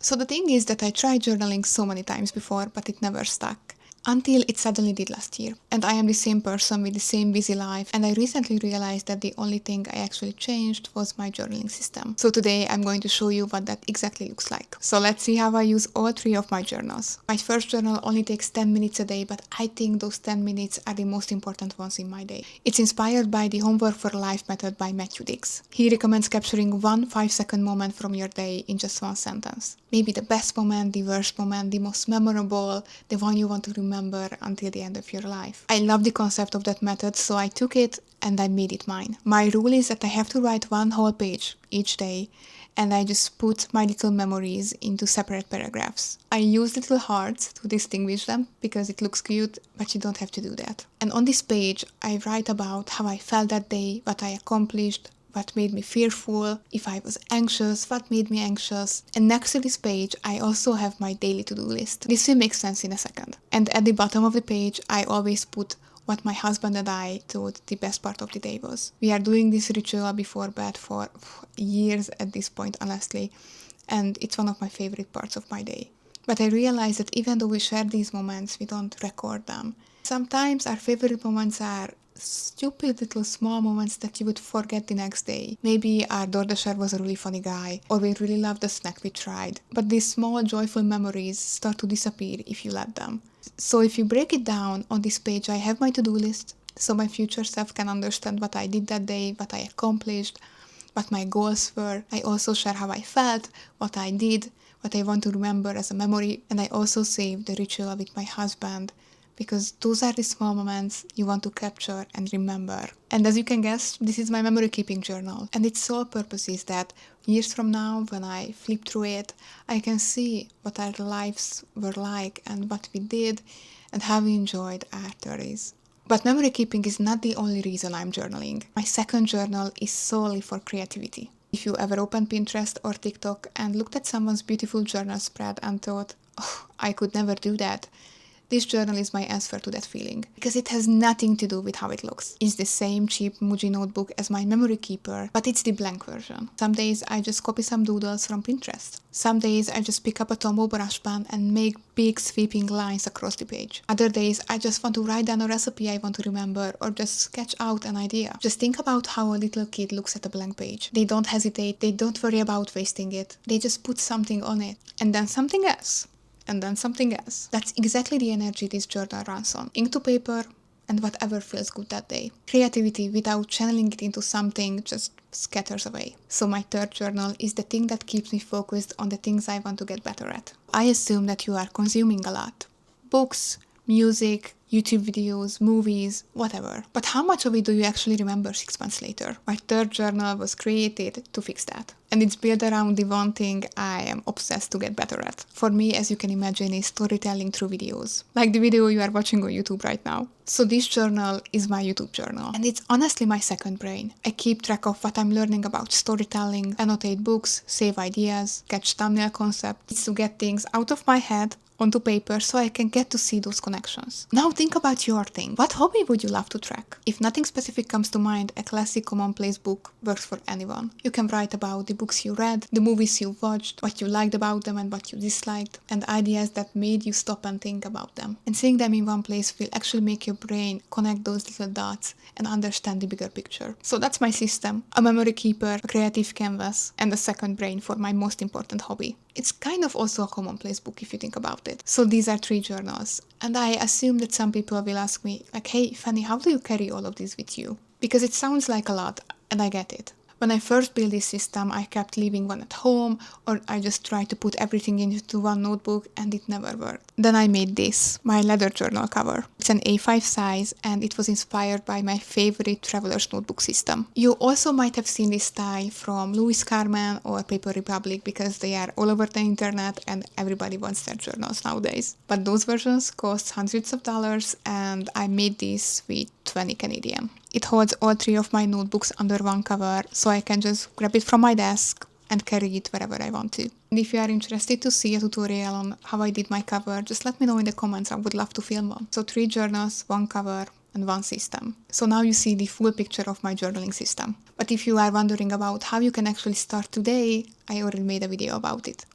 So the thing is that I tried journaling so many times before, but it never stuck. Until it suddenly did last year. And I am the same person with the same busy life, and I recently realized that the only thing I actually changed was my journaling system. So today I'm going to show you what that exactly looks like. So let's see how I use all three of my journals. My first journal only takes 10 minutes a day, but I think those 10 minutes are the most important ones in my day. It's inspired by the Homework for Life method by Matthew Dicks. He recommends capturing one 5-second moment from your day in just one sentence. Maybe the best moment, the worst moment, the most memorable, the one you want to remember until the end of your life. I love the concept of that method, so I took it and I made it mine. My rule is that I have to write one whole page each day, and I just put my little memories into separate paragraphs. I use little hearts to distinguish them because it looks cute, but you don't have to do that. And on this page, I write about how I felt that day, what I accomplished, what made me fearful, if I was anxious, what made me anxious. And next to this page, I also have my daily to-do list. This will make sense in a second. And at the bottom of the page, I always put what my husband and I thought the best part of the day was. We are doing this ritual before bed for years at this point, honestly, and it's one of my favorite parts of my day. But I realize that even though we share these moments, we don't record them. Sometimes our favorite moments are stupid little small moments that you would forget the next day. Maybe our DoorDasher was a really funny guy, or we really loved the snack we tried. But these small joyful memories start to disappear if you let them. So if you break it down, on this page I have my to-do list, so my future self can understand what I did that day, what I accomplished, what my goals were. I also share how I felt, what I did, what I want to remember as a memory, and I also save the ritual with my husband, because those are the small moments you want to capture and remember. And as you can guess, this is my memory keeping journal, and its sole purpose is that years from now, when I flip through it, I can see what our lives were like and what we did and how we enjoyed our 30s. But memory keeping is not the only reason I'm journaling. My second journal is solely for creativity. If you ever opened Pinterest or TikTok and looked at someone's beautiful journal spread and thought, oh, I could never do that, this journal is my answer to that feeling, because it has nothing to do with how it looks. It's the same cheap Muji notebook as my memory keeper, but it's the blank version. Some days I just copy some doodles from Pinterest. Some days I just pick up a Tombow brush pen and make big sweeping lines across the page. Other days I just want to write down a recipe I want to remember, or just sketch out an idea. Just think about how a little kid looks at a blank page. They don't hesitate, they don't worry about wasting it. They just put something on it, and then something else. And then something else. That's exactly the energy this journal runs on. Ink to paper and whatever feels good that day. Creativity without channeling it into something just scatters away. So my third journal is the thing that keeps me focused on the things I want to get better at. I assume that you are consuming a lot. Books, music, YouTube videos, movies, whatever. But how much of it do you actually remember 6 months later? My third journal was created to fix that. And it's built around the one thing I am obsessed to get better at. For me, as you can imagine, is storytelling through videos. Like the video you are watching on YouTube right now. So this journal is my YouTube journal. And it's honestly my second brain. I keep track of what I'm learning about storytelling, annotate books, save ideas, catch thumbnail concepts. It's to get things out of my head onto paper so I can get to see those connections. Now think about your thing. What hobby would you love to track? If nothing specific comes to mind, a classic commonplace book works for anyone. You can write about the books you read, the movies you watched, what you liked about them and what you disliked, and ideas that made you stop and think about them. And seeing them in one place will actually make your brain connect those little dots and understand the bigger picture. So that's my system. A memory keeper, a creative canvas, and a second brain for my most important hobby. It's kind of also a commonplace book if you think about it. So these are 3 journals. And I assume that some people will ask me, like, hey, Fanny, how do you carry all of these with you? Because it sounds like a lot, and I get it. When I first built this system, I kept leaving one at home, or I just tried to put everything into one notebook, and it never worked. Then I made this, my leather journal cover. It's an A5 size, and it was inspired by my favorite traveler's notebook system. You also might have seen this style from Louis Carmen or Paper Republic, because they are all over the internet and everybody wants their journals nowadays. But those versions cost hundreds of dollars, and I made this with 20 Canadian. It holds all 3 of my notebooks under one cover, so I can just grab it from my desk and carry it wherever I want to. And if you are interested to see a tutorial on how I did my cover, just let me know in the comments. I would love to film one. So 3 journals, 1 cover, and 1 system. So now you see the full picture of my journaling system. But if you are wondering about how you can actually start today, I already made a video about it.